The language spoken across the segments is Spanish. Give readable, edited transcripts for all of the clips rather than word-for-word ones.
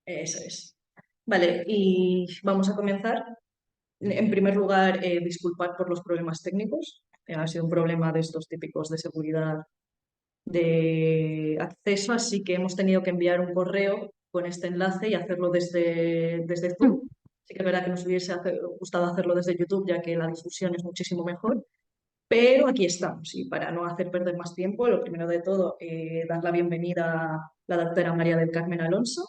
Eso es. Vale, y vamos a comenzar. En primer lugar, disculpad por los problemas técnicos. Ha sido un problema de estos típicos de seguridad de acceso, así que hemos tenido que enviar un correo con este enlace y hacerlo desde Zoom. Sí que es verdad que nos hubiese gustado hacerlo desde YouTube, ya que la difusión es muchísimo mejor, pero aquí estamos. Y para no hacer perder más tiempo, lo primero de todo, dar la bienvenida a la doctora María del Carmen Alonso,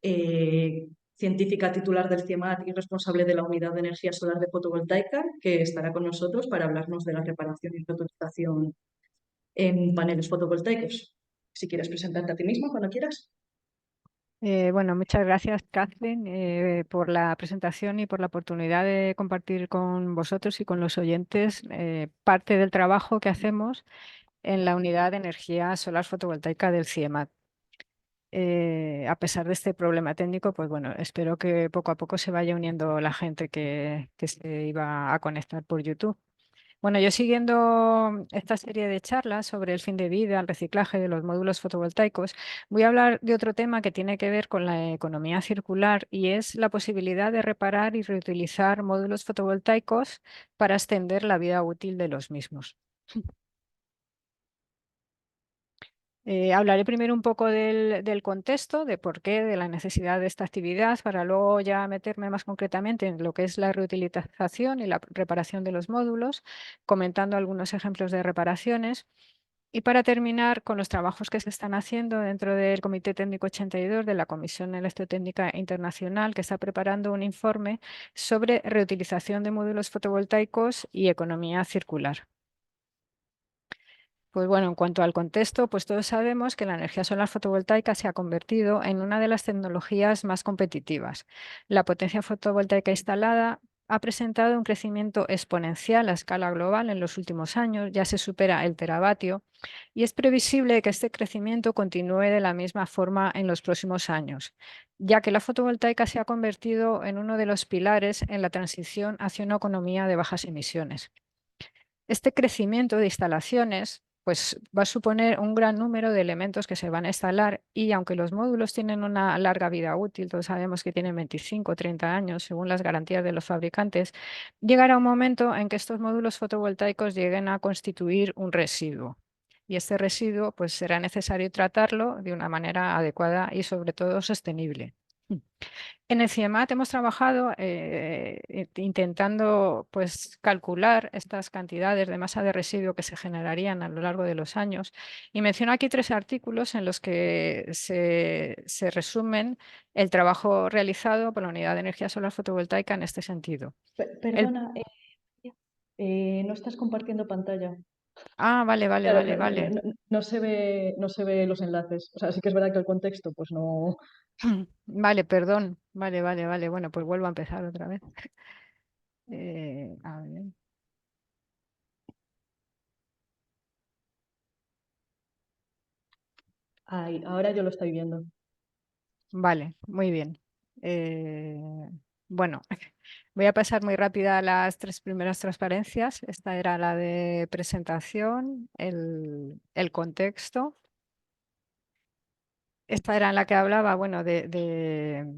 eh, científica titular del CIEMAT y responsable de la Unidad de Energía Solar de Fotovoltaica, que estará con nosotros para hablarnos de la reparación y reutilización en paneles fotovoltaicos. Si quieres presentarte a ti misma cuando quieras. Bueno, muchas gracias, Kathleen, por la presentación y por la oportunidad de compartir con vosotros y con los oyentes parte del trabajo que hacemos en la unidad de energía solar fotovoltaica del CIEMAT. A pesar de este problema técnico, pues bueno, espero que poco a poco se vaya uniendo la gente que se iba a conectar por YouTube. Bueno, yo siguiendo esta serie de charlas sobre el fin de vida, el reciclaje de los módulos fotovoltaicos, voy a hablar de otro tema que tiene que ver con la economía circular y es la posibilidad de reparar y reutilizar módulos fotovoltaicos para extender la vida útil de los mismos. Hablaré primero un poco del contexto, de por qué, de la necesidad de esta actividad, para luego ya meterme más concretamente en lo que es la reutilización y la reparación de los módulos, comentando algunos ejemplos de reparaciones. Y para terminar con los trabajos que se están haciendo dentro del Comité Técnico 82 de la Comisión Electrotécnica Internacional, que está preparando un informe sobre reutilización de módulos fotovoltaicos y economía circular. Pues bueno, en cuanto al contexto, pues todos sabemos que la energía solar fotovoltaica se ha convertido en una de las tecnologías más competitivas. La potencia fotovoltaica instalada ha presentado un crecimiento exponencial a escala global en los últimos años, ya se supera el teravatio y es previsible que este crecimiento continúe de la misma forma en los próximos años, ya que la fotovoltaica se ha convertido en uno de los pilares en la transición hacia una economía de bajas emisiones. Este crecimiento de instalaciones pues, va a suponer un gran número de elementos que se van a instalar y aunque los módulos tienen una larga vida útil, todos sabemos que tienen 25 o 30 años según las garantías de los fabricantes, llegará un momento en que estos módulos fotovoltaicos lleguen a constituir un residuo. Y este residuo pues, será necesario tratarlo de una manera adecuada y sobre todo sostenible. En el CIEMAT hemos trabajado intentando pues, calcular estas cantidades de masa de residuo que se generarían a lo largo de los años y menciono aquí tres artículos en los que se resumen el trabajo realizado por la Unidad de Energía Solar Fotovoltaica en este sentido. El- Perdona, no estás compartiendo pantalla. vale, vale, Claro, vale, vale. no se ve los enlaces. O sea, sí que es verdad que el contexto, pues no. Vale, perdón. Vale, vale, vale. Bueno, pues vuelvo a empezar otra vez. A ver. Ay, ahora yo lo estoy viendo. Vale, muy bien. Eh, bueno, voy a pasar muy rápida a las tres primeras transparencias. Esta era la de presentación, el contexto. Esta era en la que hablaba, bueno, de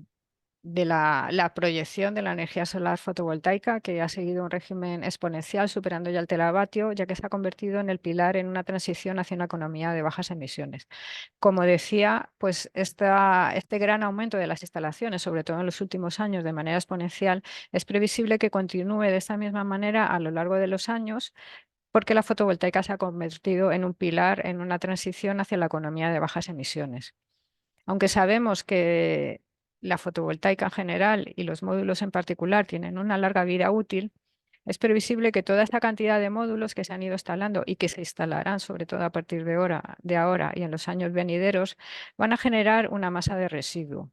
la proyección de la energía solar fotovoltaica, que ha seguido un régimen exponencial, superando ya el teravatio, ya que se ha convertido en el pilar en una transición hacia una economía de bajas emisiones. Como decía, pues este gran aumento de las instalaciones, sobre todo en los últimos años de manera exponencial, es previsible que continúe de esta misma manera a lo largo de los años, porque la fotovoltaica se ha convertido en un pilar en una transición hacia la economía de bajas emisiones. Aunque sabemos que la fotovoltaica en general y los módulos en particular tienen una larga vida útil, es previsible que toda esta cantidad de módulos que se han ido instalando y que se instalarán sobre todo a partir de ahora y en los años venideros van a generar una masa de residuo.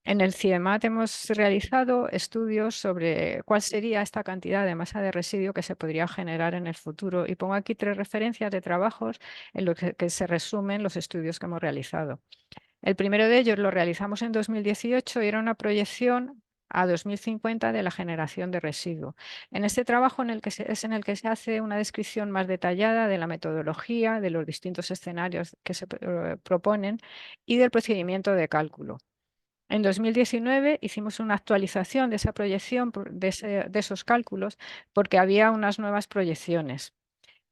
En el CIEMAT hemos realizado estudios sobre cuál sería esta cantidad de masa de residuo que se podría generar en el futuro y pongo aquí tres referencias de trabajos en los que se resumen los estudios que hemos realizado. El primero de ellos lo realizamos en 2018 y era una proyección a 2050 de la generación de residuo. En este trabajo es en el que se hace una descripción más detallada de la metodología, de los distintos escenarios que se proponen y del procedimiento de cálculo. En 2019 hicimos una actualización de esa proyección, de esos cálculos, porque había unas nuevas proyecciones.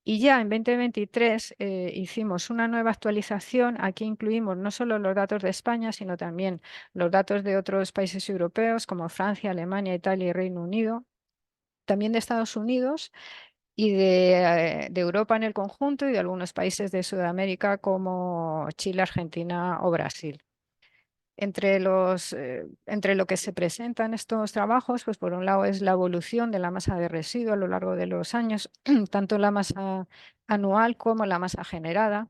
Y ya en 2023 hicimos una nueva actualización. Aquí incluimos no solo los datos de España, sino también los datos de otros países europeos como Francia, Alemania, Italia y Reino Unido, también de Estados Unidos y de Europa en el conjunto y de algunos países de Sudamérica como Chile, Argentina o Brasil. Entre lo que se presenta en estos trabajos, pues por un lado es la evolución de la masa de residuo a lo largo de los años, tanto la masa anual como la masa generada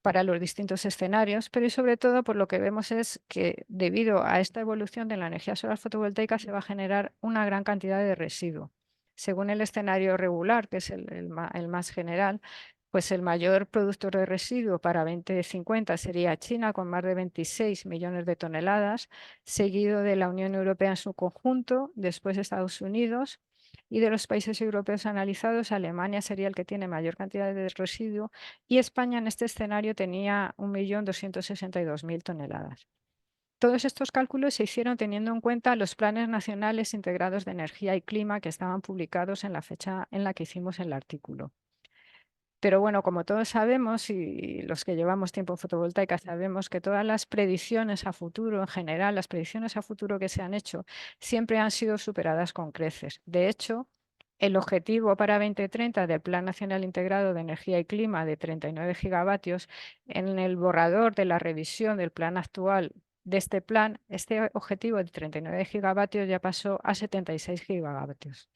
para los distintos escenarios, pero y sobre todo por lo que vemos es que debido a esta evolución de la energía solar fotovoltaica se va a generar una gran cantidad de residuo. Según el escenario regular, que es el más general, pues el mayor productor de residuo para 2050 sería China, con más de 26 millones de toneladas, seguido de la Unión Europea en su conjunto, después Estados Unidos, y de los países europeos analizados, Alemania sería el que tiene mayor cantidad de residuo y España en este escenario tenía 1.262.000 toneladas. Todos estos cálculos se hicieron teniendo en cuenta los planes nacionales integrados de energía y clima que estaban publicados en la fecha en la que hicimos el artículo. Pero bueno, como todos sabemos y los que llevamos tiempo en fotovoltaica sabemos que todas las predicciones a futuro, en general, las predicciones a futuro que se han hecho siempre han sido superadas con creces. De hecho, el objetivo para 2030 del Plan Nacional Integrado de Energía y Clima de 39 gigavatios, en el borrador de la revisión del plan actual de este plan, este objetivo de 39 gigavatios ya pasó a 76 gigavatios.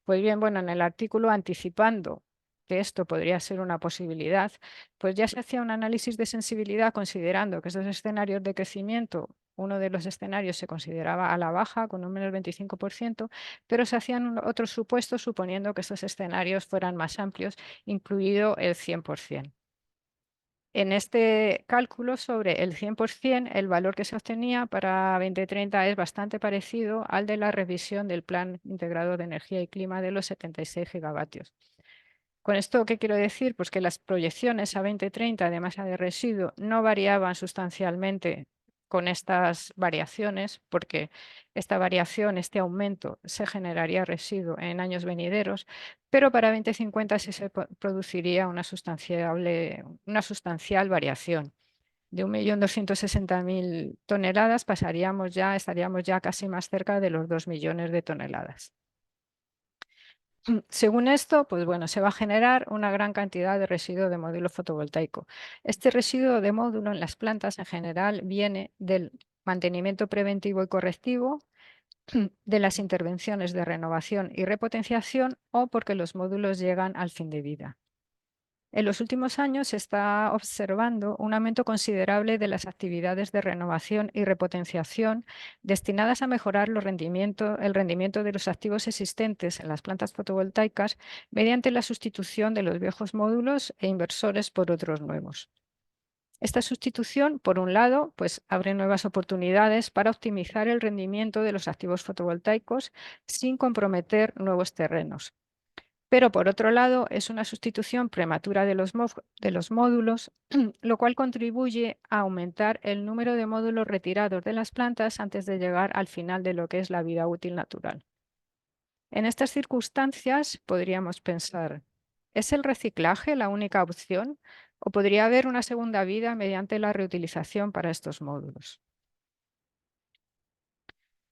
Pues bien, bueno, en el artículo anticipando que esto podría ser una posibilidad, pues ya se hacía un análisis de sensibilidad considerando que estos escenarios de crecimiento, uno de los escenarios se consideraba a la baja con un menos 25%, pero se hacían otros supuestos suponiendo que estos escenarios fueran más amplios, incluido el 100%. En este cálculo sobre el 100%, el valor que se obtenía para 2030 es bastante parecido al de la revisión del Plan Integrado de Energía y Clima de los 76 gigavatios. Con esto, ¿qué quiero decir? Pues que las proyecciones a 2030 de masa de residuo no variaban sustancialmente con estas variaciones, porque esta variación, este aumento, se generaría residuo en años venideros, pero para 2050 sí se produciría una sustancial variación. De 1.260.000 toneladas estaríamos ya casi más cerca de los 2 millones de toneladas. Según esto, pues bueno, se va a generar una gran cantidad de residuo de módulo fotovoltaico. Este residuo de módulo en las plantas en general viene del mantenimiento preventivo y correctivo, de las intervenciones de renovación y repotenciación o porque los módulos llegan al fin de vida. En los últimos años se está observando un aumento considerable de las actividades de renovación y repotenciación destinadas a mejorar el rendimiento de los activos existentes en las plantas fotovoltaicas mediante la sustitución de los viejos módulos e inversores por otros nuevos. Esta sustitución, por un lado, pues abre nuevas oportunidades para optimizar el rendimiento de los activos fotovoltaicos sin comprometer nuevos terrenos. Pero por otro lado, es una sustitución prematura de los módulos, lo cual contribuye a aumentar el número de módulos retirados de las plantas antes de llegar al final de lo que es la vida útil natural. En estas circunstancias podríamos pensar, ¿es el reciclaje la única opción o podría haber una segunda vida mediante la reutilización para estos módulos?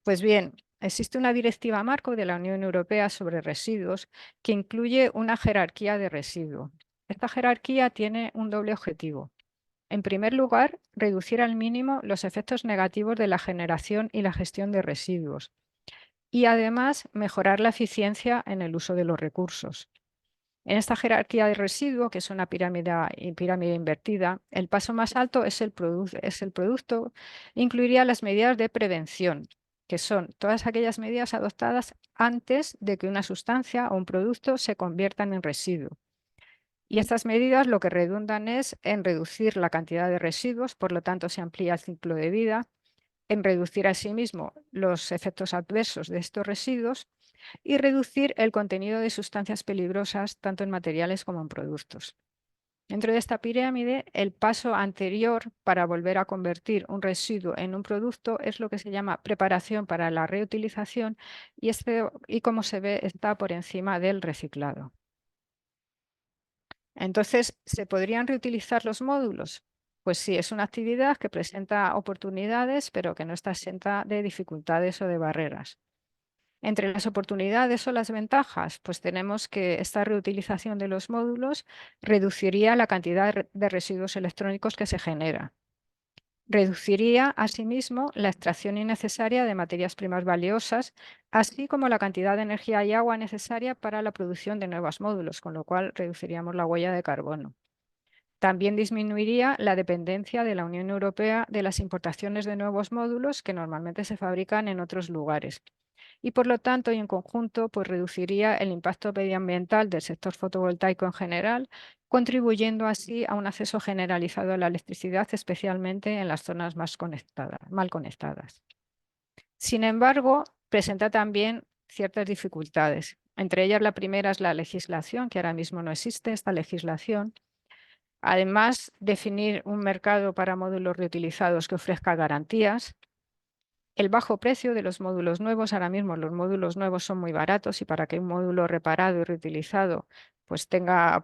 Pues bien, existe una directiva marco de la Unión Europea sobre residuos que incluye una jerarquía de residuos. Esta jerarquía tiene un doble objetivo. En primer lugar, reducir al mínimo los efectos negativos de la generación y la gestión de residuos. Y además, mejorar la eficiencia en el uso de los recursos. En esta jerarquía de residuos, que es una pirámide invertida, el paso más alto es el producto, incluiría las medidas de prevención, que son todas aquellas medidas adoptadas antes de que una sustancia o un producto se conviertan en residuo. Y estas medidas lo que redundan es en reducir la cantidad de residuos, por lo tanto se amplía el ciclo de vida, en reducir asimismo los efectos adversos de estos residuos y reducir el contenido de sustancias peligrosas tanto en materiales como en productos. Dentro de esta pirámide, el paso anterior para volver a convertir un residuo en un producto es lo que se llama preparación para la reutilización y como se ve está por encima del reciclado. Entonces, ¿se podrían reutilizar los módulos? Pues sí, es una actividad que presenta oportunidades, pero que no está exenta de dificultades o de barreras. Entre las oportunidades o las ventajas, pues tenemos que esta reutilización de los módulos reduciría la cantidad de residuos electrónicos que se genera. Reduciría, asimismo, la extracción innecesaria de materias primas valiosas, así como la cantidad de energía y agua necesaria para la producción de nuevos módulos, con lo cual reduciríamos la huella de carbono. También disminuiría la dependencia de la Unión Europea de las importaciones de nuevos módulos que normalmente se fabrican en otros lugares. Y por lo tanto, y en conjunto, pues reduciría el impacto medioambiental del sector fotovoltaico en general, contribuyendo así a un acceso generalizado a la electricidad, especialmente en las zonas mal conectadas. Sin embargo, presenta también ciertas dificultades. Entre ellas, la primera es la legislación, que ahora mismo no existe esta legislación. Además, definir un mercado para módulos reutilizados que ofrezca garantías. El bajo precio de los módulos nuevos, ahora mismo los módulos nuevos son muy baratos y para que un módulo reparado y reutilizado pues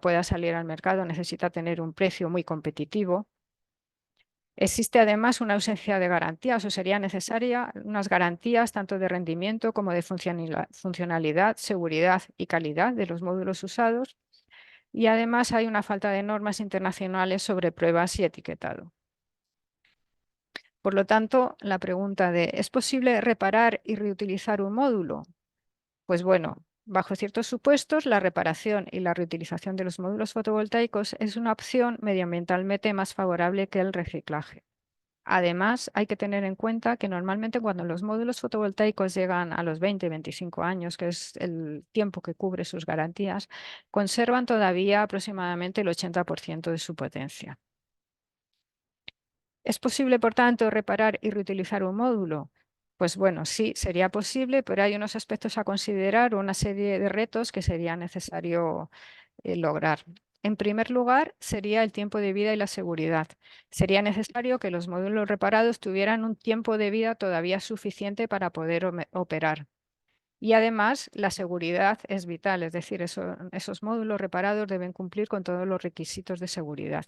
pueda salir al mercado necesita tener un precio muy competitivo. Existe además una ausencia de garantías o sería necesaria unas garantías tanto de rendimiento como de funcionalidad, seguridad y calidad de los módulos usados. Y además hay una falta de normas internacionales sobre pruebas y etiquetado. Por lo tanto, la pregunta de ¿es posible reparar y reutilizar un módulo? Pues bueno, bajo ciertos supuestos, la reparación y la reutilización de los módulos fotovoltaicos es una opción medioambientalmente más favorable que el reciclaje. Además, hay que tener en cuenta que normalmente cuando los módulos fotovoltaicos llegan a los 20-25 años, que es el tiempo que cubre sus garantías, conservan todavía aproximadamente el 80% de su potencia. ¿Es posible, por tanto, reparar y reutilizar un módulo? Pues bueno, sí, sería posible, pero hay unos aspectos a considerar, una serie de retos que sería necesario lograr. En primer lugar, sería el tiempo de vida y la seguridad. Sería necesario que los módulos reparados tuvieran un tiempo de vida todavía suficiente para poder operar. Y además, la seguridad es vital, es decir, esos módulos reparados deben cumplir con todos los requisitos de seguridad.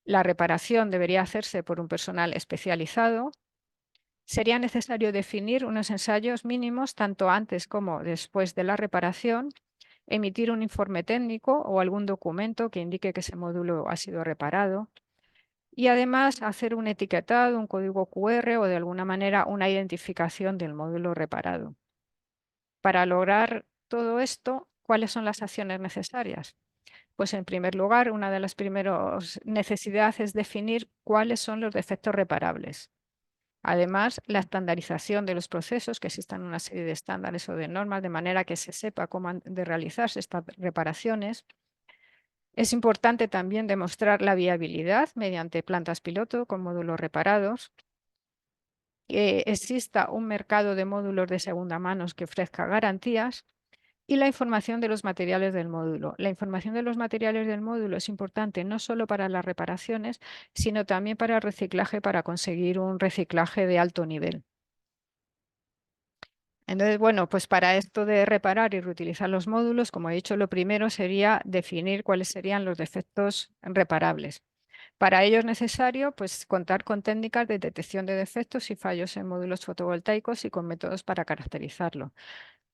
La reparación debería hacerse por un personal especializado. Sería necesario definir unos ensayos mínimos tanto antes como después de la reparación, emitir un informe técnico o algún documento que indique que ese módulo ha sido reparado y además hacer un etiquetado, un código QR o de alguna manera una identificación del módulo reparado. Para lograr todo esto, ¿cuáles son las acciones necesarias? Pues en primer lugar, una de las primeras necesidades es definir cuáles son los defectos reparables. Además, la estandarización de los procesos, que existan una serie de estándares o de normas de manera que se sepa cómo han de realizarse estas reparaciones. Es importante también demostrar la viabilidad mediante plantas piloto con módulos reparados. Que exista un mercado de módulos de segunda mano que ofrezca garantías. Y la información de los materiales del módulo. La información de los materiales del módulo es importante no solo para las reparaciones, sino también para el reciclaje, para conseguir un reciclaje de alto nivel. Entonces, bueno, pues para esto de reparar y reutilizar los módulos, como he dicho, lo primero sería definir cuáles serían los defectos reparables. Para ello es necesario pues, contar con técnicas de detección de defectos y fallos en módulos fotovoltaicos y con métodos para caracterizarlo.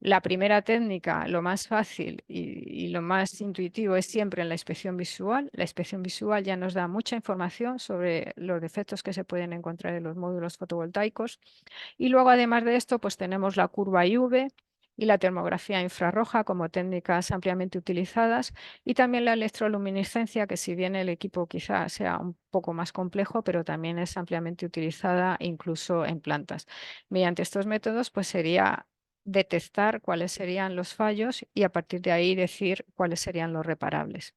La primera técnica, lo más fácil y lo más intuitivo es siempre en la inspección visual. La inspección visual ya nos da mucha información sobre los defectos que se pueden encontrar en los módulos fotovoltaicos. Y luego, además de esto, pues tenemos la curva IV y la termografía infrarroja como técnicas ampliamente utilizadas y también la electroluminiscencia, que si bien el equipo quizá sea un poco más complejo, pero también es ampliamente utilizada incluso en plantas. Mediante estos métodos, pues sería detectar cuáles serían los fallos y a partir de ahí decir cuáles serían los reparables.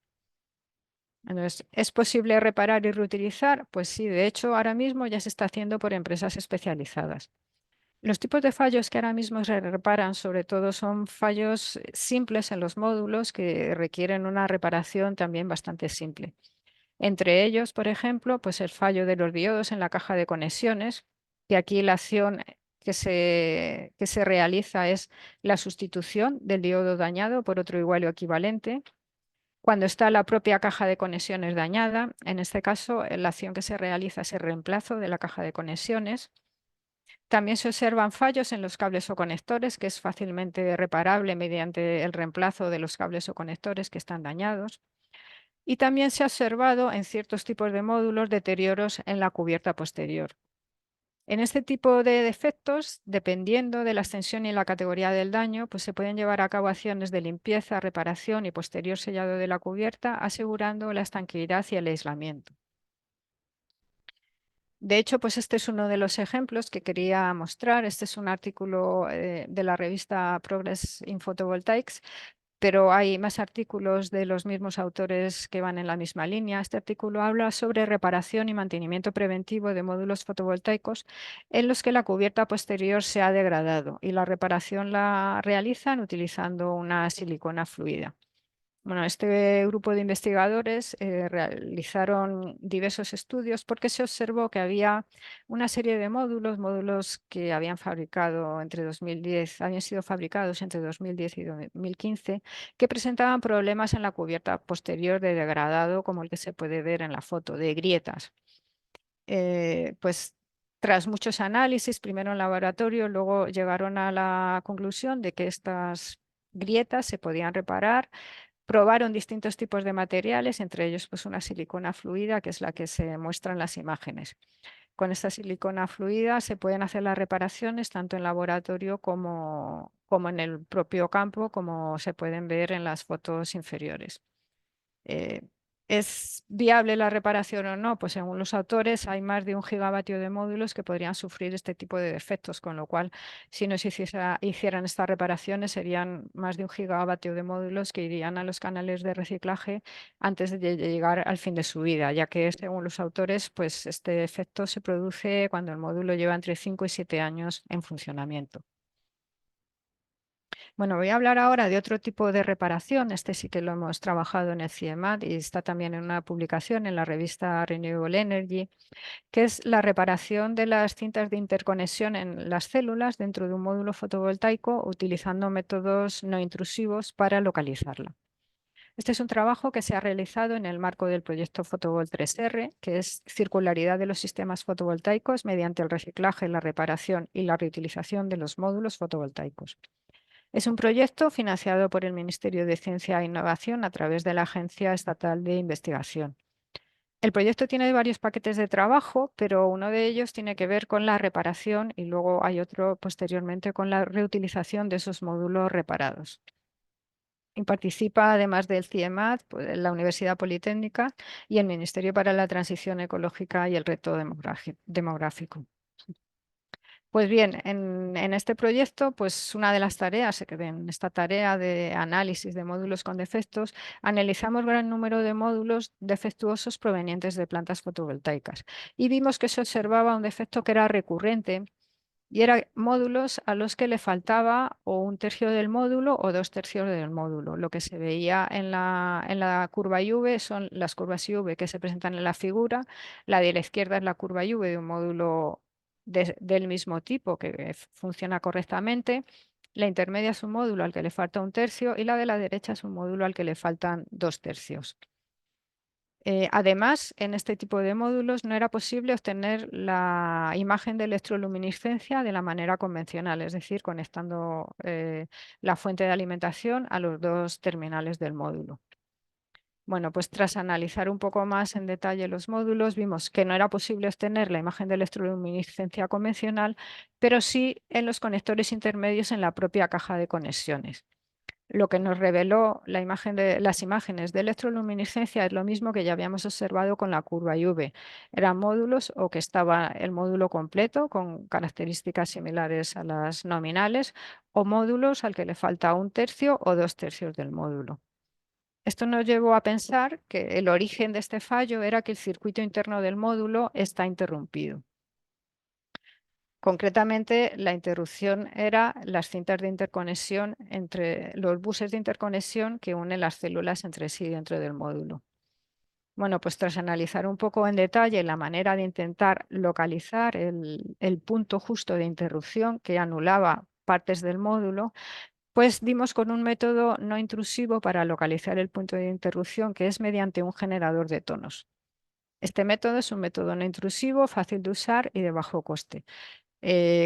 Entonces, ¿es posible reparar y reutilizar? Pues sí, de hecho, ahora mismo ya se está haciendo por empresas especializadas. Los tipos de fallos que ahora mismo se reparan sobre todo son fallos simples en los módulos que requieren una reparación también bastante simple. Entre ellos, por ejemplo, pues el fallo de los diodos en la caja de conexiones, que aquí la acción que se realiza es la sustitución del diodo dañado por otro igual o equivalente. Cuando está la propia caja de conexiones dañada, en este caso la acción que se realiza es el reemplazo de la caja de conexiones. También se observan fallos en los cables o conectores, que es fácilmente reparable mediante el reemplazo de los cables o conectores que están dañados. Y también se ha observado en ciertos tipos de módulos deterioros en la cubierta posterior. En este tipo de defectos, dependiendo de la extensión y la categoría del daño, pues se pueden llevar a cabo acciones de limpieza, reparación y posterior sellado de la cubierta, asegurando la estanqueidad y el aislamiento. De hecho, pues este es uno de los ejemplos que quería mostrar. Este es un artículo de la revista Progress in Photovoltaics, pero hay más artículos de los mismos autores que van en la misma línea. Este artículo habla sobre reparación y mantenimiento preventivo de módulos fotovoltaicos en los que la cubierta posterior se ha degradado y la reparación la realizan utilizando una silicona fluida. Bueno, este grupo de investigadores realizaron diversos estudios porque se observó que había una serie de módulos que habían fabricado entre 2010, habían sido fabricados entre 2010 y 2015, que presentaban problemas en la cubierta posterior de degradado, como el que se puede ver en la foto, de grietas. Pues tras muchos análisis, primero en laboratorio, luego llegaron a la conclusión de que estas grietas se podían reparar. Probaron distintos tipos de materiales, entre ellos pues una silicona fluida, que es la que se muestra en las imágenes. Con esta silicona fluida se pueden hacer las reparaciones tanto en laboratorio como en el propio campo, como se pueden ver en las fotos inferiores. Eh, ¿Es viable la reparación o no? Pues según los autores hay más de 1 gigavatio de módulos que podrían sufrir este tipo de defectos, con lo cual si no se hicieran estas reparaciones serían más de 1 gigavatio de módulos que irían a los canales de reciclaje antes de llegar al fin de su vida, ya que según los autores pues este efecto se produce cuando el módulo lleva entre 5 y 7 años en funcionamiento. Bueno, voy a hablar ahora de otro tipo de reparación. Este sí que lo hemos trabajado en el CIEMAT y está también en una publicación en la revista Renewable Energy, que es la reparación de las cintas de interconexión en las células dentro de un módulo fotovoltaico utilizando métodos no intrusivos para localizarla. Este es un trabajo que se ha realizado en el marco del proyecto Fotovol 3R, que es circularidad de los sistemas fotovoltaicos mediante el reciclaje, la reparación y la reutilización de los módulos fotovoltaicos. Es un proyecto financiado por el Ministerio de Ciencia e Innovación a través de la Agencia Estatal de Investigación. El proyecto tiene varios paquetes de trabajo, pero uno de ellos tiene que ver con la reparación y luego hay otro posteriormente con la reutilización de esos módulos reparados. Y participa, además del CIEMAT, pues, la Universidad Politécnica y el Ministerio para la Transición Ecológica y el Reto Demográfico. Pues bien, en este proyecto, pues una de las tareas, que en esta tarea de análisis de módulos con defectos, analizamos gran número de módulos defectuosos provenientes de plantas fotovoltaicas y vimos que se observaba un defecto que era recurrente y eran módulos a los que le faltaba o 1/3 del módulo o 2/3 del módulo. Lo que se veía en la curva V son las curvas V que se presentan en la figura. La de la izquierda es la curva V de un módulo del mismo tipo que funciona correctamente. La intermedia es un módulo al que le falta 1/3 y la de la derecha es un módulo al que le faltan 2/3. Además, en este tipo de módulos no era posible obtener la imagen de electroluminiscencia de la manera convencional, es decir, conectando la fuente de alimentación a los dos terminales del módulo. Bueno, pues tras analizar un poco más en detalle los módulos, vimos que no era posible obtener la imagen de electroluminiscencia convencional, pero sí en los conectores intermedios en la propia caja de conexiones. Lo que nos reveló las imágenes de electroluminiscencia es lo mismo que ya habíamos observado con la curva IV. Eran módulos o que estaba el módulo completo con características similares a las nominales o módulos al que le falta 1/3 o 2/3 del módulo. Esto nos llevó a pensar que el origen de este fallo era que el circuito interno del módulo está interrumpido. Concretamente, la interrupción era las cintas de interconexión entre los buses de interconexión que unen las células entre sí dentro del módulo. Bueno, pues tras analizar un poco en detalle la manera de intentar localizar el punto justo de interrupción que anulaba partes del módulo, pues dimos con un método no intrusivo para localizar el punto de interrupción, que es mediante un generador de tonos. Este método es un método no intrusivo, fácil de usar y de bajo coste.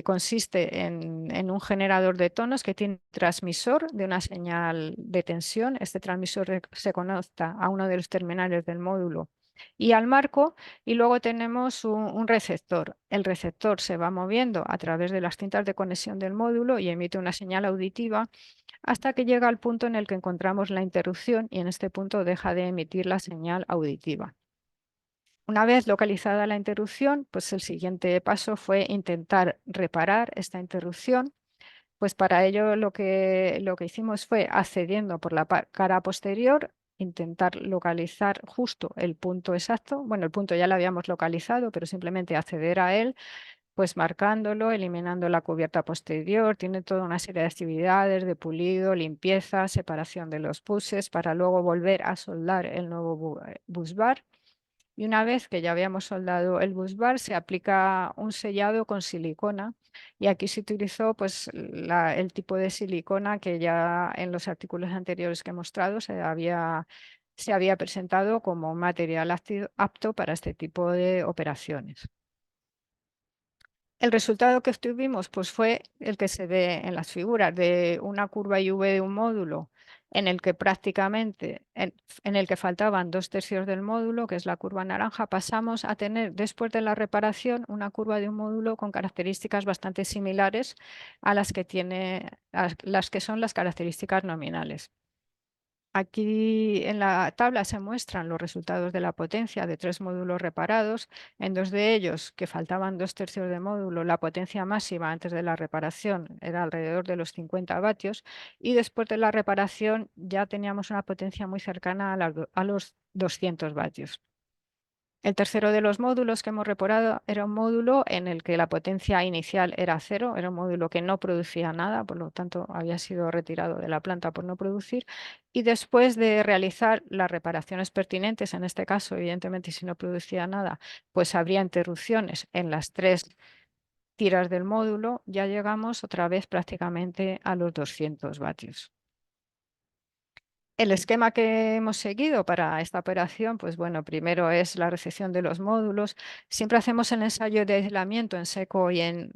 Consiste en un generador de tonos que tiene un transmisor de una señal de tensión. Este transmisor se conecta a uno de los terminales del módulo y al marco, y luego tenemos un receptor. El receptor se va moviendo a través de las cintas de conexión del módulo y emite una señal auditiva hasta que llega al punto en el que encontramos la interrupción, y en este punto deja de emitir la señal auditiva. Una vez localizada la interrupción, pues el siguiente paso fue intentar reparar esta interrupción. Pues para ello lo que hicimos fue, accediendo por la cara posterior, intentar localizar justo el punto exacto. Bueno, el punto ya lo habíamos localizado, pero simplemente acceder a él, pues marcándolo, eliminando la cubierta posterior. Tiene toda una serie de actividades de pulido, limpieza, separación de los buses, para luego volver a soldar el nuevo bus bar. Y una vez que ya habíamos soldado el bus bar, se aplica un sellado con silicona, y aquí se utilizó pues el tipo de silicona que ya en los artículos anteriores que he mostrado se había presentado como un material apto para este tipo de operaciones. El resultado que obtuvimos pues, fue el que se ve en las figuras, de una curva IV de un módulo en el que prácticamente, en el que faltaban 2/3 del módulo, que es la curva naranja. Pasamos a tener, después de la reparación, una curva de un módulo con características bastante similares a las que son las características nominales. Aquí en la tabla se muestran los resultados de la potencia de 3 módulos reparados. En 2 de ellos, que faltaban 2/3 de módulo, la potencia máxima antes de la reparación era alrededor de los 50 vatios, y después de la reparación ya teníamos una potencia muy cercana a los 200 vatios. El tercero de los módulos que hemos reparado era un módulo en el que la potencia inicial era 0, era un módulo que no producía nada, por lo tanto había sido retirado de la planta por no producir, y después de realizar las reparaciones pertinentes, en este caso evidentemente si no producía nada, pues habría interrupciones en las 3 tiras del módulo, ya llegamos otra vez prácticamente a los 200 vatios. El esquema que hemos seguido para esta operación, pues bueno, primero es la recepción de los módulos. Siempre hacemos el ensayo de aislamiento en seco y en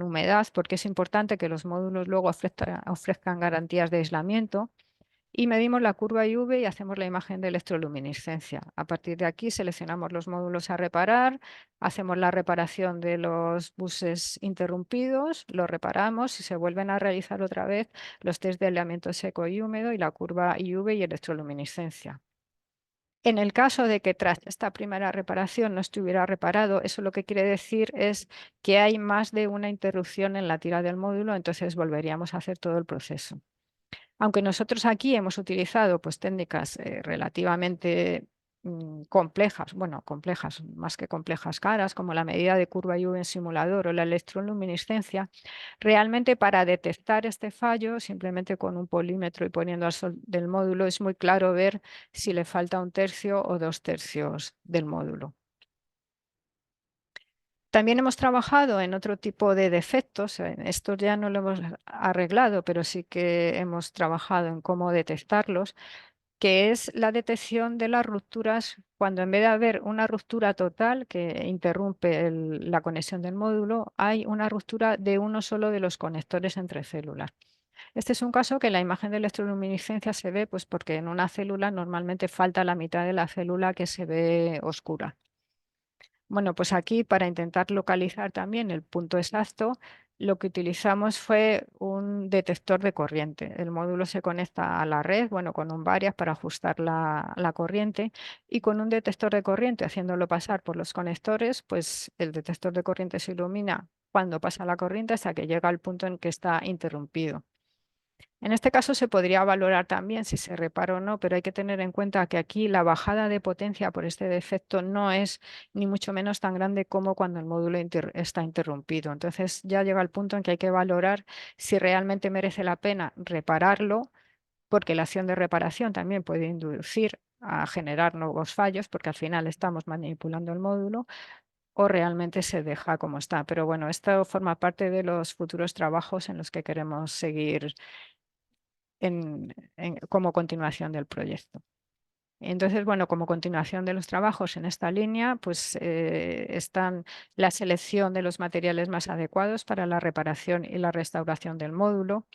humedad, porque es importante que los módulos luego ofrezcan garantías de aislamiento. Y medimos la curva IV y hacemos la imagen de electroluminiscencia. A partir de aquí seleccionamos los módulos a reparar, hacemos la reparación de los buses interrumpidos, los reparamos y se vuelven a realizar otra vez los test de aislamiento seco y húmedo y la curva IV y electroluminiscencia. En el caso de que tras esta primera reparación no estuviera reparado, eso lo que quiere decir es que hay más de una interrupción en la tira del módulo, entonces volveríamos a hacer todo el proceso. Aunque nosotros aquí hemos utilizado pues, técnicas relativamente complejas, bueno, complejas, más que complejas, caras, como la medida de curva IV en simulador o la electroluminiscencia, realmente para detectar este fallo, simplemente con un polímetro y poniendo al sol del módulo, es muy claro ver si le falta 1/3 o 2/3 del módulo. También hemos trabajado en otro tipo de defectos. Estos ya no lo hemos arreglado, pero sí que hemos trabajado en cómo detectarlos, que es la detección de las rupturas cuando, en vez de haber una ruptura total que interrumpe la conexión del módulo, hay una ruptura de uno solo de los conectores entre células. Este es un caso que en la imagen de electroluminiscencia se ve, pues porque en una célula normalmente falta la mitad de la célula, que se ve oscura. Bueno, pues aquí, para intentar localizar también el punto exacto, lo que utilizamos fue un detector de corriente. El módulo se conecta a la red, bueno, con un varias para ajustar la corriente, y con un detector de corriente, haciéndolo pasar por los conectores, pues el detector de corriente se ilumina cuando pasa la corriente hasta que llega al punto en que está interrumpido. En este caso se podría valorar también si se repara o no, pero hay que tener en cuenta que aquí la bajada de potencia por este defecto no es ni mucho menos tan grande como cuando el módulo está interrumpido. Entonces ya llega el punto en que hay que valorar si realmente merece la pena repararlo, porque la acción de reparación también puede inducir a generar nuevos fallos, porque al final estamos manipulando el módulo, o realmente se deja como está. Pero bueno, esto forma parte de los futuros trabajos en los que queremos seguir como continuación del proyecto. Entonces, bueno, como continuación de los trabajos en esta línea, pues están la selección de los materiales más adecuados para la reparación y la restauración del módulo,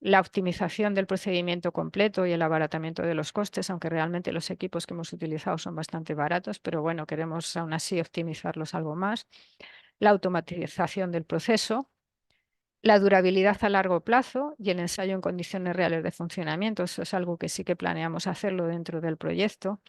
la optimización del procedimiento completo y el abaratamiento de los costes, aunque realmente los equipos que hemos utilizado son bastante baratos, pero bueno, queremos aún así optimizarlos algo más, la automatización del proceso, la durabilidad a largo plazo y el ensayo en condiciones reales de funcionamiento. Eso es algo que sí que planeamos hacerlo dentro del proyecto.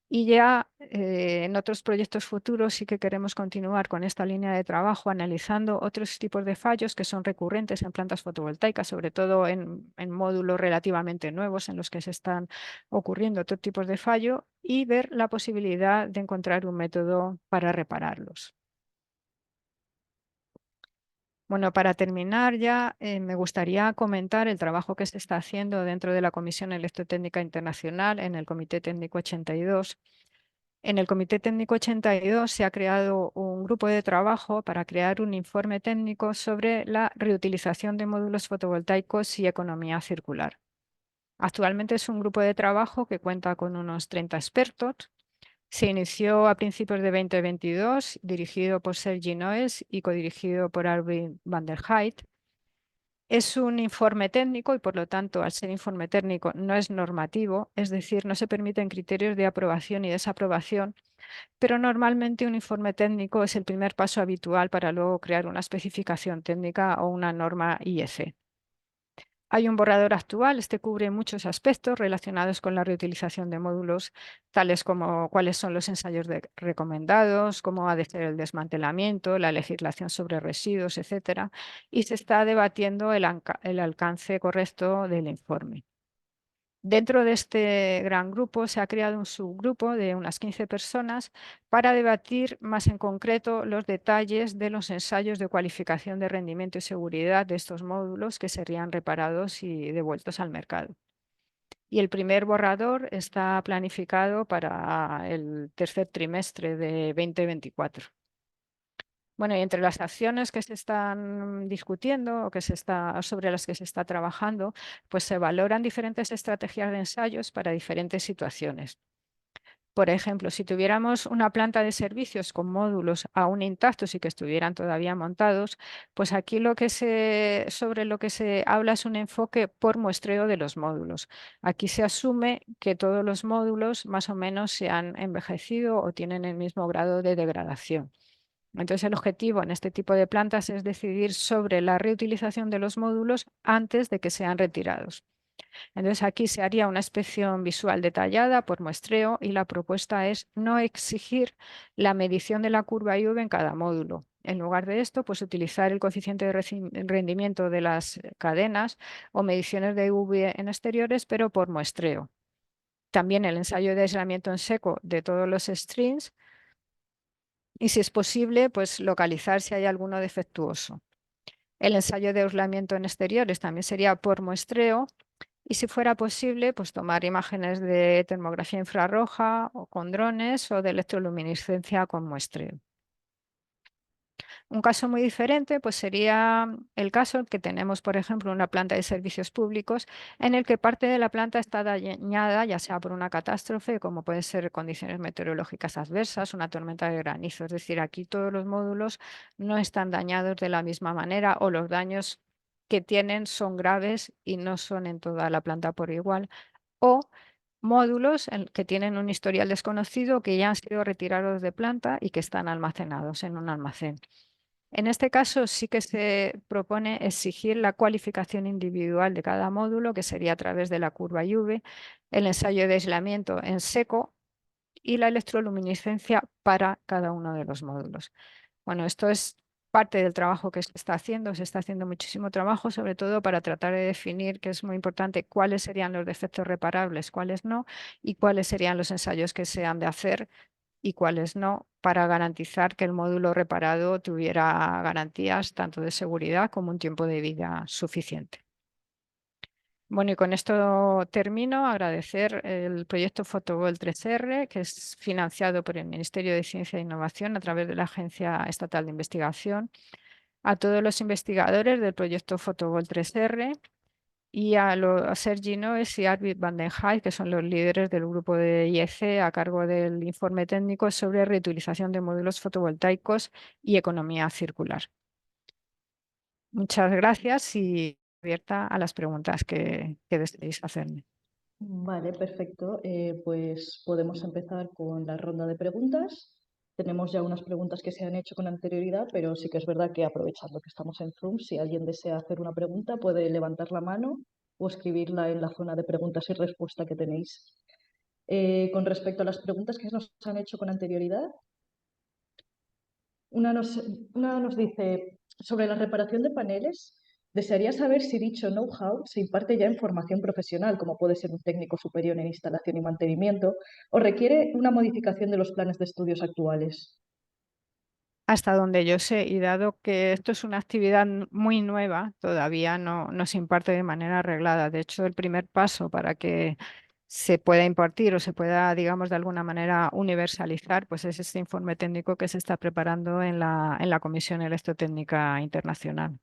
Y ya en otros proyectos futuros sí que queremos continuar con esta línea de trabajo analizando otros tipos de fallos que son recurrentes en plantas fotovoltaicas, sobre todo en módulos relativamente nuevos en los que se están ocurriendo otros tipos de fallo y ver la posibilidad de encontrar un método para repararlos. Bueno, para terminar ya me gustaría comentar el trabajo que se está haciendo dentro de la Comisión Electrotécnica Internacional en el Comité Técnico 82. En el Comité Técnico 82 se ha creado un grupo de trabajo para crear un informe técnico sobre la reutilización de módulos fotovoltaicos y economía circular. Actualmente es un grupo de trabajo que cuenta con unos 30 expertos. Se inició a principios de 2022, dirigido por Sergi Noes y codirigido por Arwin van der Heydt. Es un informe técnico y, por lo tanto, al ser informe técnico, no es normativo, es decir, no se permiten criterios de aprobación y desaprobación, pero normalmente un informe técnico es el primer paso habitual para luego crear una especificación técnica o una norma IEC. Hay un borrador actual, este cubre muchos aspectos relacionados con la reutilización de módulos, tales como cuáles son los ensayos recomendados, cómo ha de ser el desmantelamiento, la legislación sobre residuos, etcétera, y se está debatiendo el alcance correcto del informe. Dentro de este gran grupo se ha creado un subgrupo de unas 15 personas para debatir más en concreto los detalles de los ensayos de cualificación de rendimiento y seguridad de estos módulos que serían reparados y devueltos al mercado. Y el primer borrador está planificado para el tercer trimestre de 2024. Bueno, y entre las acciones que se están discutiendo o sobre las que se está trabajando, pues se valoran diferentes estrategias de ensayos para diferentes situaciones. Por ejemplo, si tuviéramos una planta de servicios con módulos aún intactos y que estuvieran todavía montados, pues aquí sobre lo que se habla es un enfoque por muestreo de los módulos. Aquí se asume que todos los módulos más o menos se han envejecido o tienen el mismo grado de degradación. Entonces, el objetivo en este tipo de plantas es decidir sobre la reutilización de los módulos antes de que sean retirados. Entonces, aquí se haría una inspección visual detallada por muestreo y la propuesta es no exigir la medición de la curva IV en cada módulo. En lugar de esto, pues utilizar el coeficiente de rendimiento de las cadenas o mediciones de IV en exteriores, pero por muestreo. También el ensayo de aislamiento en seco de todos los strings y, si es posible, pues localizar si hay alguno defectuoso. El ensayo de aislamiento en exteriores también sería por muestreo y, si fuera posible, pues tomar imágenes de termografía infrarroja o con drones o de electroluminiscencia con muestreo. Un caso muy diferente pues sería el caso que tenemos, por ejemplo, una planta de servicios públicos en el que parte de la planta está dañada, ya sea por una catástrofe, como pueden ser condiciones meteorológicas adversas, una tormenta de granizo. Es decir, aquí todos los módulos no están dañados de la misma manera o los daños que tienen son graves y no son en toda la planta por igual. O módulos que tienen un historial desconocido, que ya han sido retirados de planta y que están almacenados en un almacén. En este caso sí que se propone exigir la cualificación individual de cada módulo, que sería a través de la curva IV, el ensayo de aislamiento en seco y la electroluminiscencia para cada uno de los módulos. Bueno, esto es parte del trabajo que se está haciendo muchísimo trabajo, sobre todo para tratar de definir, que es muy importante, cuáles serían los defectos reparables, cuáles no, y cuáles serían los ensayos que se han de hacer y cuáles no, para garantizar que el módulo reparado tuviera garantías tanto de seguridad como un tiempo de vida suficiente. Bueno, y con esto termino. Agradecer el proyecto Photoball 3R, que es financiado por el Ministerio de Ciencia e Innovación a través de la Agencia Estatal de Investigación, a todos los investigadores del proyecto Photoball 3R y a Sergi Noes y Arvid van den Hayck, que son los líderes del grupo de IEC a cargo del informe técnico sobre reutilización de módulos fotovoltaicos y economía circular. Muchas gracias y abierta a las preguntas que deseéis hacerme. Vale, perfecto. Pues podemos empezar con la ronda de preguntas. Tenemos ya unas preguntas que se han hecho con anterioridad, pero sí que es verdad que aprovechando que estamos en Zoom, si alguien desea hacer una pregunta, puede levantar la mano o escribirla en la zona de preguntas y respuesta que tenéis. Con respecto a las preguntas que nos han hecho con anterioridad, una nos dice, sobre la reparación de paneles, desearía saber si dicho know-how se imparte ya en formación profesional, como puede ser un técnico superior en instalación y mantenimiento, o requiere una modificación de los planes de estudios actuales. Hasta donde yo sé, y dado que esto es una actividad muy nueva, todavía no se imparte de manera arreglada. De hecho, el primer paso para que se pueda impartir o se pueda, digamos, de alguna manera universalizar, pues es este informe técnico que se está preparando en la Comisión Electrotécnica Internacional.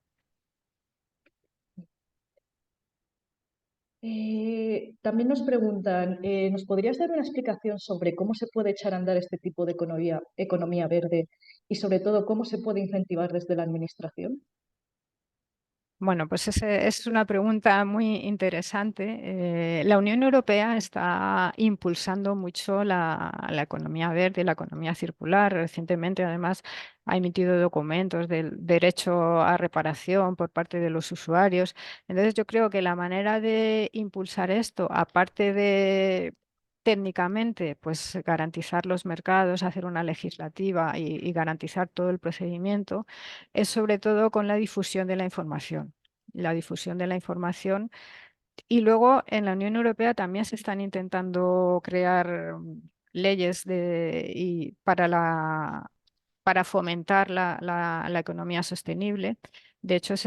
También nos preguntan, ¿nos podrías dar una explicación sobre cómo se puede echar a andar este tipo de economía verde y sobre todo cómo se puede incentivar desde la administración? Bueno, pues es una pregunta muy interesante. La Unión Europea está impulsando mucho la economía verde, la economía circular. Recientemente, además, ha emitido documentos del derecho a reparación por parte de los usuarios. Entonces, yo creo que la manera de impulsar esto, aparte de técnicamente, pues garantizar los mercados, hacer una legislativa y garantizar todo el procedimiento, es sobre todo con la difusión de la información. La difusión de la información. Y luego en la Unión Europea también se están intentando crear leyes para fomentar la economía sostenible. De hecho,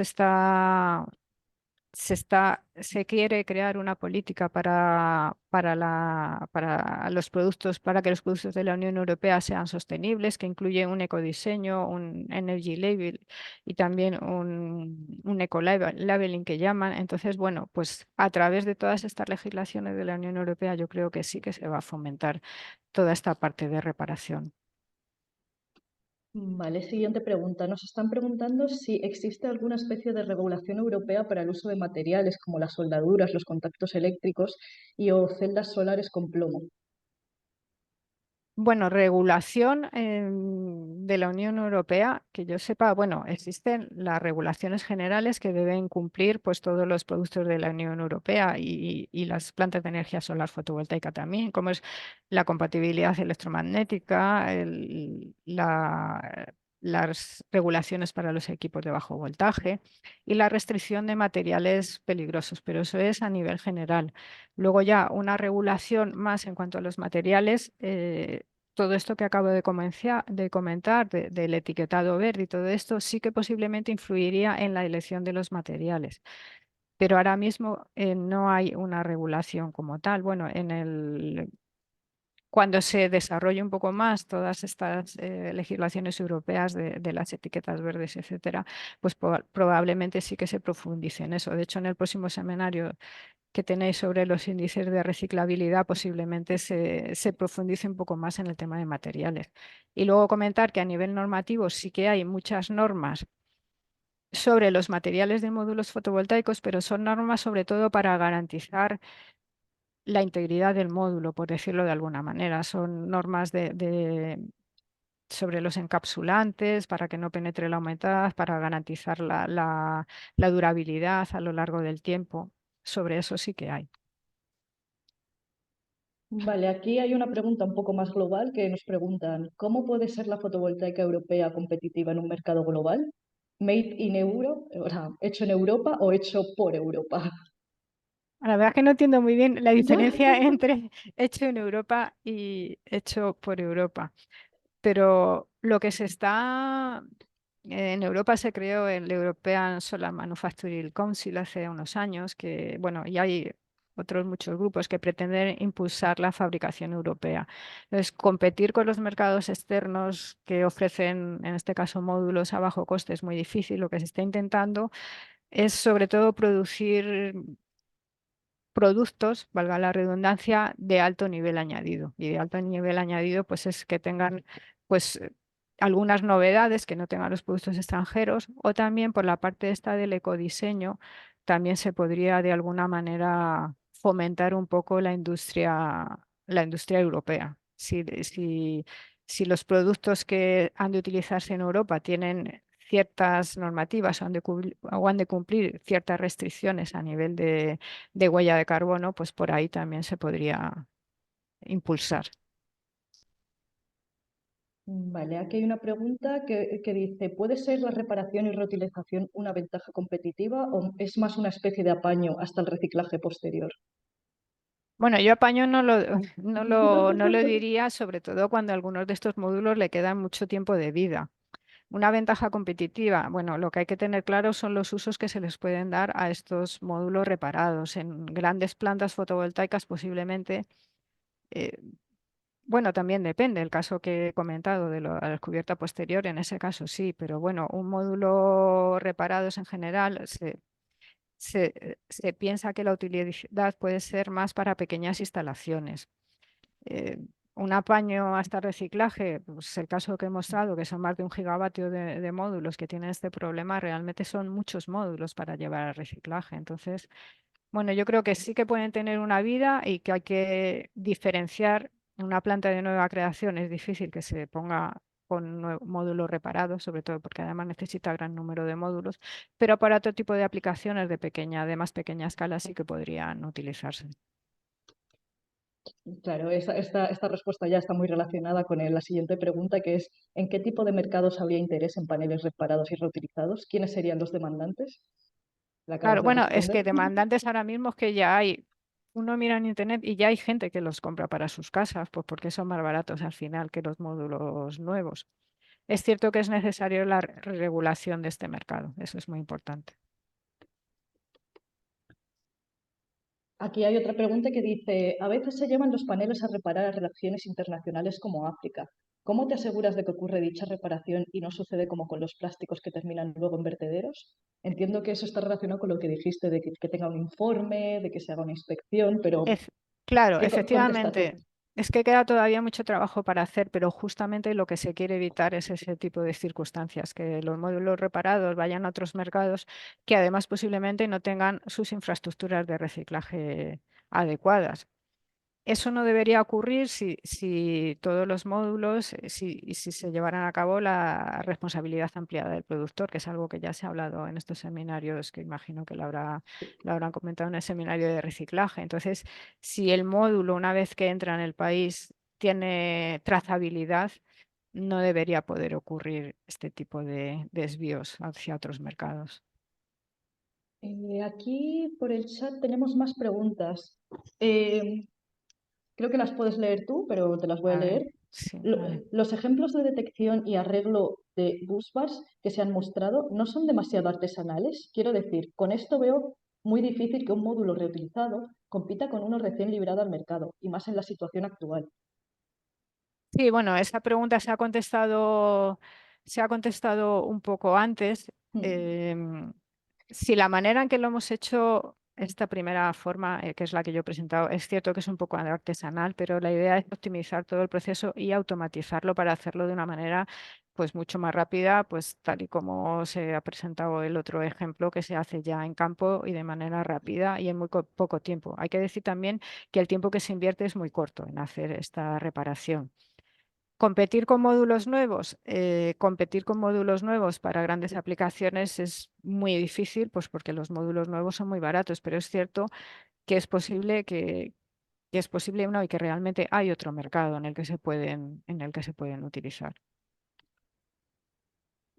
se quiere crear una política para los productos, para que los productos de la Unión Europea sean sostenibles, que incluye un ecodiseño, un energy label y también un eco-labeling que llaman. Entonces, bueno, pues a través de todas estas legislaciones de la Unión Europea, yo creo que sí que se va a fomentar toda esta parte de reparación. Vale, siguiente pregunta. Nos están preguntando si existe alguna especie de regulación europea para el uso de materiales como las soldaduras, los contactos eléctricos y o celdas solares con plomo. Bueno, regulación de la Unión Europea, que yo sepa, bueno, existen las regulaciones generales que deben cumplir pues todos los productos de la Unión Europea y las plantas de energía solar fotovoltaica también, como es la compatibilidad electromagnética, las regulaciones para los equipos de bajo voltaje y la restricción de materiales peligrosos, pero eso es a nivel general. Luego ya una regulación más en cuanto a los materiales, todo esto que acabo de comentar, del etiquetado verde y todo esto, sí que posiblemente influiría en la elección de los materiales. Pero ahora mismo no hay una regulación como tal. Bueno, cuando se desarrolle un poco más todas estas legislaciones europeas de las etiquetas verdes, etcétera, pues probablemente sí que se profundice en eso. De hecho, en el próximo seminario que tenéis sobre los índices de reciclabilidad, posiblemente se profundice un poco más en el tema de materiales. Y luego comentar que a nivel normativo sí que hay muchas normas sobre los materiales de módulos fotovoltaicos, pero son normas sobre todo para garantizar la integridad del módulo, por decirlo de alguna manera. Son normas sobre los encapsulantes para que no penetre la humedad, para garantizar la durabilidad a lo largo del tiempo. Sobre eso sí que hay. Vale, aquí hay una pregunta un poco más global que nos preguntan, ¿cómo puede ser la fotovoltaica europea competitiva en un mercado global? ¿Made in Euro, o sea, hecho en Europa o hecho por Europa? La verdad es que no entiendo muy bien la diferencia entre hecho en Europa y hecho por Europa. Pero lo que se está, en Europa se creó el European Solar Manufacturing Council hace unos años, que bueno, y hay otros muchos grupos que pretenden impulsar la fabricación europea. Entonces, competir con los mercados externos que ofrecen, en este caso, módulos a bajo coste es muy difícil. Lo que se está intentando es sobre todo producir productos, valga la redundancia, de alto nivel añadido. Y de alto nivel añadido, pues es que tengan, pues, algunas novedades que no tengan los productos extranjeros, o también por la parte esta del ecodiseño, también se podría de alguna manera fomentar un poco la industria europea. Si los productos que han de utilizarse en Europa tienen ciertas normativas o han de cumplir ciertas restricciones a nivel de huella de carbono, pues por ahí también se podría impulsar. Vale, aquí hay una pregunta que dice, ¿puede ser la reparación y reutilización una ventaja competitiva o es más una especie de apaño hasta el reciclaje posterior? Bueno, yo apaño no lo diría, sobre todo cuando a algunos de estos módulos le quedan mucho tiempo de vida. Una ventaja competitiva, bueno, lo que hay que tener claro son los usos que se les pueden dar a estos módulos reparados. En grandes plantas fotovoltaicas posiblemente, eh, bueno, también depende el caso que he comentado de la descubierta posterior, en ese caso sí, pero bueno, un módulo reparados en general se piensa que la utilidad puede ser más para pequeñas instalaciones. Eh, un apaño hasta reciclaje, pues el caso que he mostrado, que son más de 1 gigavatio de módulos que tienen este problema, realmente son muchos módulos para llevar al reciclaje. Entonces, bueno, yo creo que sí que pueden tener una vida y que hay que diferenciar una planta de nueva creación. Es difícil que se ponga con módulos reparados, sobre todo porque además necesita gran número de módulos, pero para otro tipo de aplicaciones de más pequeña escala sí que podrían utilizarse. Claro, esta respuesta ya está muy relacionada con la siguiente pregunta, que es ¿en qué tipo de mercados habría interés en paneles reparados y reutilizados? ¿Quiénes serían los demandantes? La acabas Claro, de bueno, es responder. que demandantes ahora mismo es que ya hay, uno mira en internet y ya hay gente que los compra para sus casas, pues porque son más baratos al final que los módulos nuevos. Es cierto que es necesario la regulación de este mercado, eso es muy importante. Aquí hay otra pregunta que dice, a veces se llevan los paneles a reparar a relaciones internacionales como África. ¿Cómo te aseguras de que ocurre dicha reparación y no sucede como con los plásticos que terminan luego en vertederos? Entiendo que eso está relacionado con lo que dijiste de que tenga un informe, de que se haga una inspección, pero Ef- claro, contesta tú. efectivamente, es que queda todavía mucho trabajo para hacer, pero justamente lo que se quiere evitar es ese tipo de circunstancias, que los módulos reparados vayan a otros mercados que además posiblemente no tengan sus infraestructuras de reciclaje adecuadas. Eso no debería ocurrir si todos los módulos, si se llevaran a cabo la responsabilidad ampliada del productor, que es algo que ya se ha hablado en estos seminarios, que imagino que lo habrán comentado en el seminario de reciclaje. Entonces, si el módulo, una vez que entra en el país, tiene trazabilidad, no debería poder ocurrir este tipo de desvíos hacia otros mercados. Aquí por el chat tenemos más preguntas. Eh, Creo que las puedes leer tú, pero te las voy a A ver, leer. sí, Lo- vale. Los ejemplos de detección y arreglo de busbars que se han mostrado no son demasiado artesanales. Quiero decir, con esto veo muy difícil que un módulo reutilizado compita con uno recién librado al mercado, y más en la situación actual. Sí, bueno, esa pregunta se ha contestado un poco antes. Hmm. Em, si la manera en que lo hemos hecho, esta primera forma, que es la que yo he presentado, es cierto que es un poco artesanal, pero la idea es optimizar todo el proceso y automatizarlo para hacerlo de una manera pues mucho más rápida, pues tal y como se ha presentado el otro ejemplo que se hace ya en campo y de manera rápida y en muy poco tiempo. Hay que decir también que el tiempo que se invierte es muy corto en hacer esta reparación. Competir con módulos nuevos para grandes aplicaciones es muy difícil, pues porque los módulos nuevos son muy baratos, pero es cierto que es posible que es posible, ¿no? Y que realmente hay otro mercado en el que se pueden utilizar.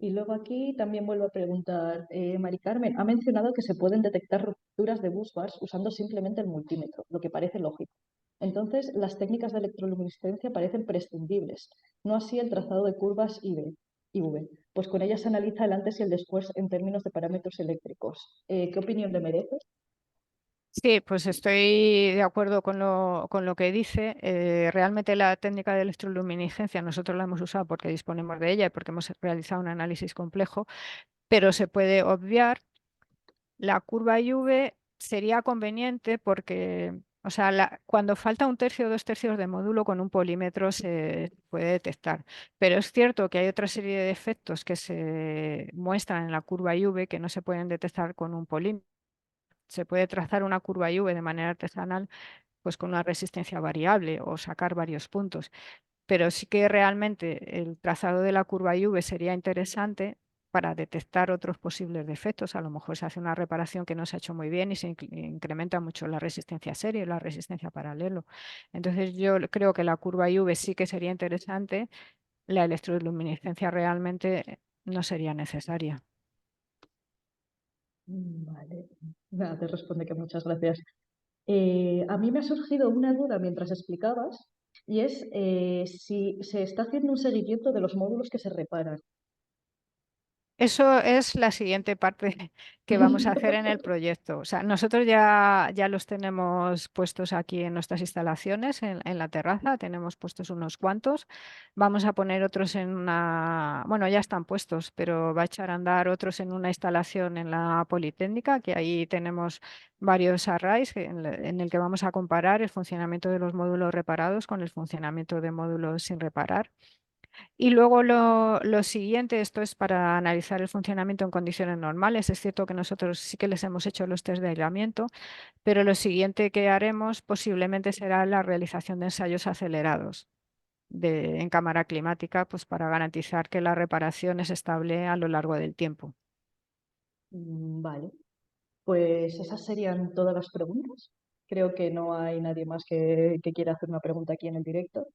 Y luego aquí también vuelvo a preguntar, Mari Carmen, ha mencionado que se pueden detectar rupturas de busbars usando simplemente el multímetro, lo que parece lógico. Entonces, las técnicas de electroluminiscencia parecen prescindibles, no así el trazado de curvas y V, pues con ellas se analiza el antes y el después en términos de parámetros eléctricos. ¿Qué opinión le merece? Sí, pues estoy de acuerdo con lo que dice. Realmente la técnica de electroluminiscencia nosotros la hemos usado porque disponemos de ella y porque hemos realizado un análisis complejo, pero se puede obviar. La curva IV sería conveniente porque, o sea, cuando falta un tercio o dos tercios de módulo con un polímetro se puede detectar. Pero es cierto que hay otra serie de defectos que se muestran en la curva IV que no se pueden detectar con un polímetro. Se puede trazar una curva IV de manera artesanal, pues con una resistencia variable o sacar varios puntos. Pero sí que realmente el trazado de la curva IV sería interesante para detectar otros posibles defectos. A lo mejor se hace una reparación que no se ha hecho muy bien y se incrementa mucho la resistencia serie, la resistencia paralelo. Entonces yo creo que la curva IV sí que sería interesante, la electroluminiscencia realmente no sería necesaria. Vale, nada, te responde que muchas gracias. A mí me ha surgido una duda mientras explicabas y es si se está haciendo un seguimiento de los módulos que se reparan. Eso es la siguiente parte que vamos a hacer en el proyecto. O sea, nosotros ya los tenemos puestos aquí en nuestras instalaciones, en la terraza, tenemos puestos unos cuantos. Vamos a poner otros en una, bueno, ya están puestos, pero va a echar a andar otros en una instalación en la Politécnica, que ahí tenemos varios arrays en el que vamos a comparar el funcionamiento de los módulos reparados con el funcionamiento de módulos sin reparar. Y luego lo siguiente, esto es para analizar el funcionamiento en condiciones normales. Es cierto que nosotros sí que les hemos hecho los test de aislamiento, pero lo siguiente que haremos posiblemente será la realización de ensayos acelerados en cámara climática, pues para garantizar que la reparación es estable a lo largo del tiempo. Vale, pues esas serían todas las preguntas. Creo que no hay nadie más que quiera hacer una pregunta aquí en el directo.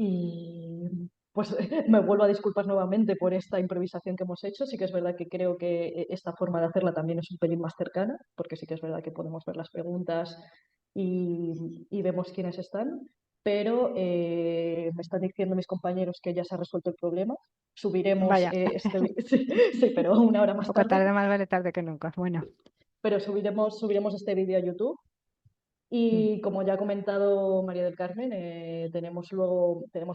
Y pues me vuelvo a disculpar nuevamente por esta improvisación que hemos hecho. Sí que es verdad que creo que esta forma de hacerla también es un pelín más cercana, porque sí que es verdad que podemos ver las preguntas y vemos quiénes están. Pero me están diciendo mis compañeros que ya se ha resuelto el problema. Subiremos Vaya, sí, sí, pero una hora más poco tarde. tarde, más vale tarde que nunca. Bueno, Pero subiremos este vídeo a YouTube. mm, Y como ya ha comentado María del Carmen, tenemos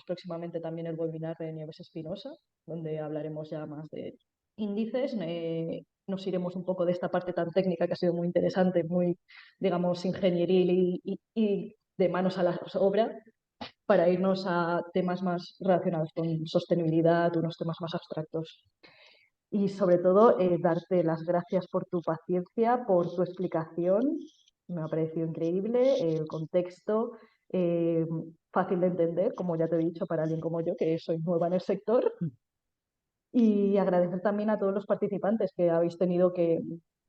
próximamente también el webinar de Nieves Espinosa, donde hablaremos ya más de índices. Nos iremos un poco de esta parte tan técnica que ha sido muy interesante, muy, digamos, ingenieril y de manos a la obra, para irnos a temas más relacionados con sostenibilidad, unos temas más abstractos. Y sobre todo, darte las gracias por tu paciencia, por tu explicación. Me ha parecido increíble el contexto, eh, fácil de entender, como ya te he dicho, para alguien como yo, que soy nueva en el sector. mm. Y agradecer también a todos los participantes que habéis tenido que,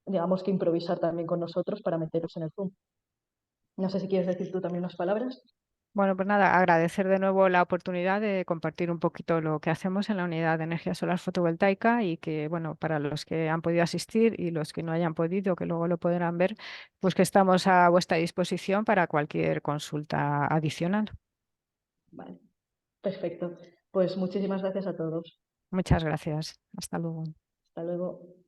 digamos, que improvisar también con nosotros para meteros en el Zoom. No sé si quieres decir tú también unas palabras. Bueno, pues nada, agradecer de nuevo la oportunidad de compartir un poquito lo que hacemos en la unidad de energía solar fotovoltaica y que, bueno, para los que han podido asistir y los que no hayan podido, que luego lo podrán ver, pues que estamos a vuestra disposición para cualquier consulta adicional. Vale, perfecto. Pues muchísimas gracias a todos. Muchas gracias. Hasta luego. Hasta luego.